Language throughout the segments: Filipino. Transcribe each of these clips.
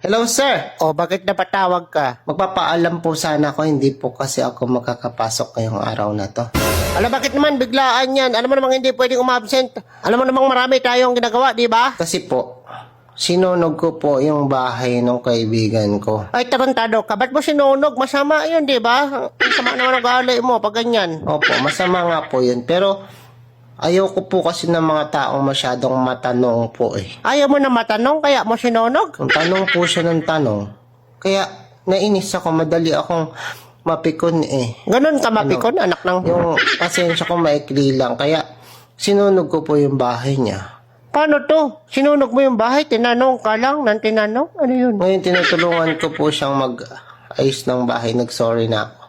Hello, sir. O, bakit napatawag ka? Magpapaalam po sana ako, hindi po kasi ako makakapasok ngayong araw na to. Alam, bakit naman biglaan yan? Alam mo namang hindi pwedeng umabsent. Alam mo namang marami tayong ginagawa, di ba? Kasi po, sinunog ko po yung bahay ng kaibigan ko. Ay, tarantado ka. Ba't mo sinunog? Masama yun, di ba? Masama naman ang gali mo pag ganyan. Opo, masama nga po yun. Pero, ayoko po kasi ng mga taong masyadong matanong po eh. Ayaw mo na matanong, kaya mo sinunog? Ang tanong po siya ng tanong. Kaya, nainis ako, madali akong mapikon eh. Ganun ka mapikon, anak ng... Yung pasensya ko maikli lang, kaya sinunog ko po yung bahay niya. Paano to? Sinunog mo yung bahay? Tinanong ka lang ng tinanong? Ano yun? Ngayon tinutulungan ko po siyang mag-ayos ng bahay. Nag-sorry na ako.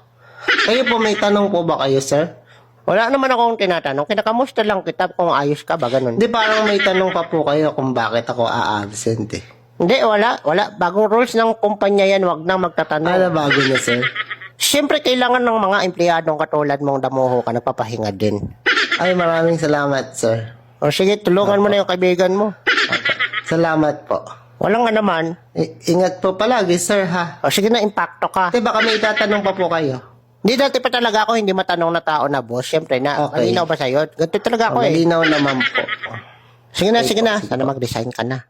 Kayo po, may tanong po ba kayo, sir? Wala naman akong tinatanong. Kinakamusta lang kita kung ayos ka ba, ganun. Hindi, parang may tanong pa po kayo kung bakit ako a-absent eh. Hindi, wala. Bagong rules ng kumpanya yan, wag na magtatanong. Ano bago na, sir? Siyempre, kailangan ng mga empleyadong katulad mong damuho ka, nagpapahinga din. Ay, maraming salamat, sir. O sige, tulungan mo na yung kaibigan mo. Okay. Salamat po. Walang nga naman. Ingat po palagi, sir, ha? O sige na, impacto ka. Di baka may itatanong pa po kayo. Hindi dati pa talaga ako hindi matanong na tao na boss. Siyempre na, okay. Malinaw ba sa'yo? Ganito talaga ako eh. Malinaw naman po. Sige na. Sana mag-resign ka na.